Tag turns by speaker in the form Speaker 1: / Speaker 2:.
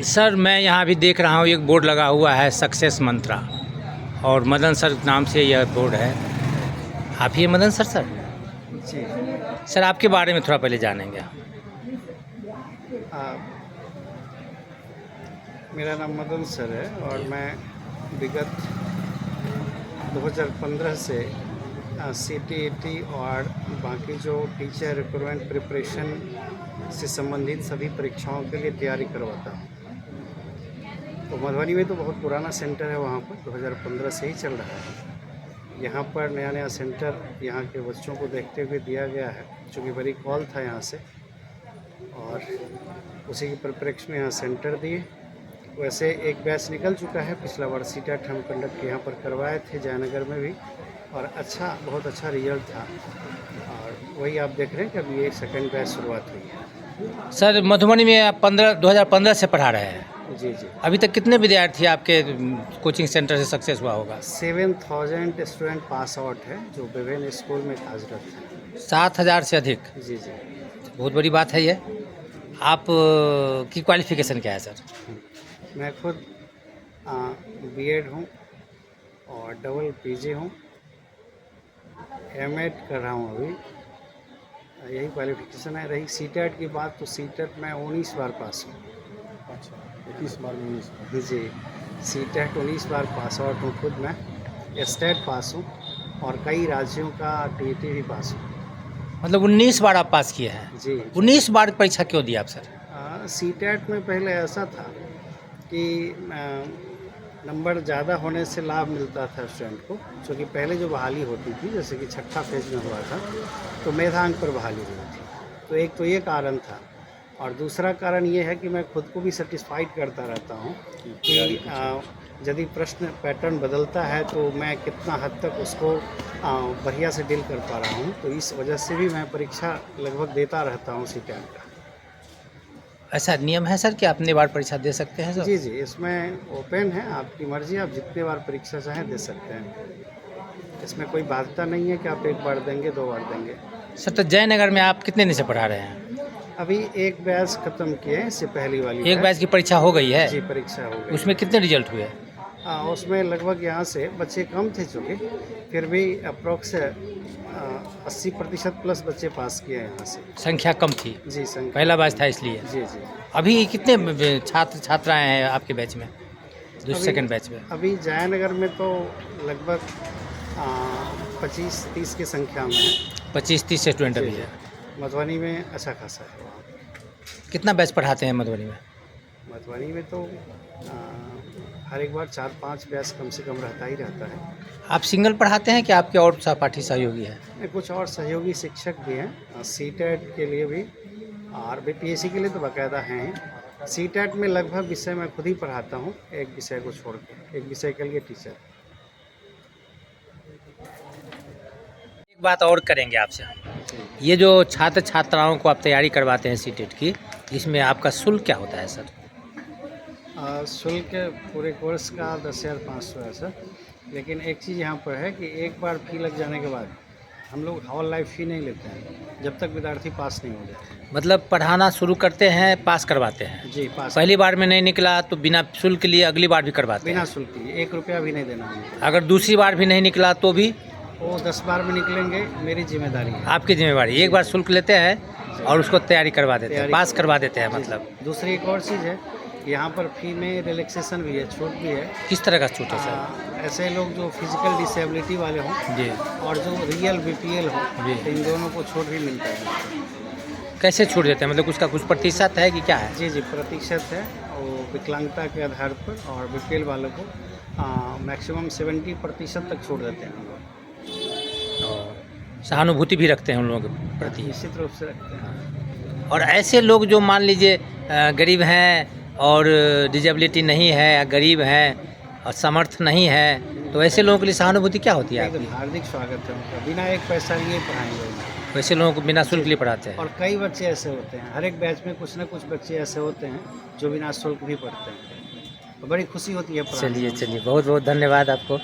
Speaker 1: Sir मैं यहाँ अभी देख रहा हूँ एक बोर्ड लगा हुआ है सक्सेस मंत्रा और मदन सर नाम से यह बोर्ड है। आप ही मदन सर?
Speaker 2: जी।
Speaker 1: सर आपके बारे में थोड़ा पहले जानेंगे।
Speaker 2: मेरा नाम मदन सर है और मैं विगत 2015 से CTET और बाकी जो टीचर रिक्रूटमेंट प्रिपरेशन से संबंधित सभी परीक्षाओं के लिए तैयारी करवाता हूँ। तो मधुबनी में तो बहुत पुराना सेंटर है, वहाँ पर 2015 से ही चल रहा है। यहाँ पर नया सेंटर यहाँ के बच्चों को देखते हुए दिया गया है, चूँकि बड़ी कॉल था यहाँ से, और उसी के परिप्रेक्ष्य में यहाँ सेंटर दिए। वैसे एक बैच निकल चुका है, पिछला बार CTET हम कंडक्ट यहाँ पर करवाए थे जयनगर में भी, और बहुत अच्छा रिजल्ट था। और वही आप देख रहे हैं कि अभी ये सेकंड बैच शुरुआत हुई है।
Speaker 1: सर मधुबनी में आप 2015 से पढ़ा रहे हैं?
Speaker 2: जी। अभी
Speaker 1: अभी तक कितने विद्यार्थी आपके कोचिंग सेंटर से सक्सेस हुआ होगा?
Speaker 2: 7000 स्टूडेंट पास आउट है जो विभिन्न स्कूल में कार्यरत है।
Speaker 1: 7000 से अधिक?
Speaker 2: जी।
Speaker 1: बहुत बड़ी बात है ये। आप की क्वालिफिकेशन क्या है सर?
Speaker 2: मैं खुद B.Ed हूँ और डबल PG हूँ, M.Ed कर रहा हूँ अभी, यही क्वालिफिकेशन है। रही CTET की बात, तो CTET मैं 19 बार पास हूँ।
Speaker 3: अच्छा, 21 बार में 19 बार।
Speaker 2: जी, CTET 19 बार पास आउट हूँ खुद मैं। स्टेट पास हूँ और कई राज्यों का TET भी पास हूँ।
Speaker 1: मतलब 19 बार आप पास किए हैं?
Speaker 2: जी।
Speaker 1: 19 बार परीक्षा क्यों दी आप सर?
Speaker 2: CTET में पहले ऐसा था कि नंबर ज़्यादा होने से लाभ मिलता था स्टूडेंट को, क्योंकि पहले जो बहाली होती थी, जैसे कि छठा फेज में हुआ था, तो मेधांक पर बहाली हुई थी। तो एक तो ये कारण था, और दूसरा कारण ये है कि मैं खुद को भी सेटिस्फाइड करता रहता हूँ कि यदि प्रश्न पैटर्न बदलता है तो मैं कितना हद तक उसको बढ़िया से डील कर पा रहा हूँ। तो इस वजह से भी मैं परीक्षा लगभग देता रहता हूँ CTET का।
Speaker 1: ऐसा नियम है सर कि अपने बार परीक्षा दे सकते हैं सर?
Speaker 2: जी, इसमें ओपन है, आपकी मर्जी, आप जितने बार परीक्षा चाहें दे सकते हैं। इसमें कोई बाध्यता नहीं है कि आप एक बार देंगे, 2 बार देंगे।
Speaker 1: सर तो जयनगर में आप कितने दिन से पढ़ा रहे हैं?
Speaker 2: अभी एक बैच खत्म किए हैं, इससे पहली वाली
Speaker 1: एक बैच की परीक्षा हो गई है?
Speaker 2: जी, परीक्षा हो गई।
Speaker 1: उसमें कितने रिजल्ट हुए?
Speaker 2: उसमें लगभग यहाँ से बच्चे कम थे, चूँकि फिर भी अप्रोक्स 80% प्लस बच्चे पास किए हैं यहाँ से।
Speaker 1: संख्या कम थी?
Speaker 2: जी, संख्या
Speaker 1: पहला बैच था इसलिए।
Speaker 2: जी।
Speaker 1: अभी कितने छात्राएं हैं आपके बैच में, सेकंड बैच में?
Speaker 2: अभी जयनगर में तो लगभग 25-30 की संख्या में है।
Speaker 1: 25-30 स्टूडेंट अभी है।
Speaker 2: मधुबनी में अच्छा खासा है।
Speaker 1: कितना बैच पढ़ाते हैं मधुबनी में?
Speaker 2: मधुबनी में तो हर एक बार 4-5 बैच कम से कम रहता ही रहता है।
Speaker 1: आप सिंगल पढ़ाते हैं कि आपके और सहपाठी सहयोगी हैं?
Speaker 2: कुछ और सहयोगी शिक्षक भी हैं, CTET के लिए भी और BPSC के लिए तो बाकायदा हैं। CTET में लगभग विषय मैं खुद ही पढ़ाता हूँ, एक विषय को छोड़ के, एक विषय के लिए टीचर।
Speaker 1: एक बात और करेंगे आपसे, ये जो छात्र छात्राओं को आप तैयारी करवाते हैं CTET की, इसमें आपका शुल्क क्या होता है सर?
Speaker 2: शुल्क पूरे कोर्स का 10,500 है सर। लेकिन एक चीज़ यहाँ पर है कि एक बार फी लग जाने के बाद हम लोग हॉल लाइफ फी नहीं लेते हैं जब तक विद्यार्थी पास नहीं हो जाए।
Speaker 1: मतलब पढ़ाना शुरू करते हैं, पास करवाते हैं?
Speaker 2: जी, पास।
Speaker 1: पहली बार में नहीं निकला तो बिना शुल्क लिए अगली बार भी करवाते हैं?
Speaker 2: बिना शुल्क लिए, 1 रुपया भी नहीं देना हमको।
Speaker 1: अगर दूसरी बार भी नहीं निकला तो भी?
Speaker 2: वो 10 बार में निकलेंगे, मेरी जिम्मेदारी है।
Speaker 1: आपकी जिम्मेवारी? एक बार शुल्क लेते हैं और उसको तैयारी करवा देते हैं, पास करवा देते हैं मतलब?
Speaker 2: दूसरी एक और चीज़ है, यहाँ पर फी में रिलैक्सेशन भी है, छूट भी है।
Speaker 1: किस तरह का छूट है सर?
Speaker 2: ऐसे लोग जो फिजिकल डिसेबिलिटी वाले हों
Speaker 1: जी, और
Speaker 2: जो रियल BPL हो,
Speaker 1: जी,
Speaker 2: इन दोनों को छूट भी मिलता है।
Speaker 1: कैसे छूट देते हैं? मतलब उसका कुछ प्रतिशत है कि क्या है?
Speaker 2: जी, प्रतिशत है, वो विकलांगता के आधार पर, और BPL वालों को मैक्सिमम 70% तक छूट देते हैं हम लोग।
Speaker 1: और सहानुभूति भी रखते हैं उन लोगों के प्रति?
Speaker 2: निश्चित रूप से रखते हैं।
Speaker 1: और ऐसे लोग जो मान लीजिए गरीब हैं और डिजेबिलिटी नहीं है, या गरीब हैं और समर्थ नहीं है, तो ऐसे लोगों के लिए सहानुभूति क्या होती है?
Speaker 2: एकदम हार्दिक स्वागत है उनका, बिना एक पैसा लिए पढ़ाएंगे।
Speaker 1: वैसे लोगों को बिना शुल्क लिए पढ़ाते हैं?
Speaker 2: और कई बच्चे ऐसे होते हैं, हर एक बैच में कुछ ना कुछ बच्चे ऐसे होते हैं जो बिना शुल्क भी पढ़ते हैं, तो बड़ी खुशी होती है।
Speaker 1: चलिए बहुत बहुत धन्यवाद आपको।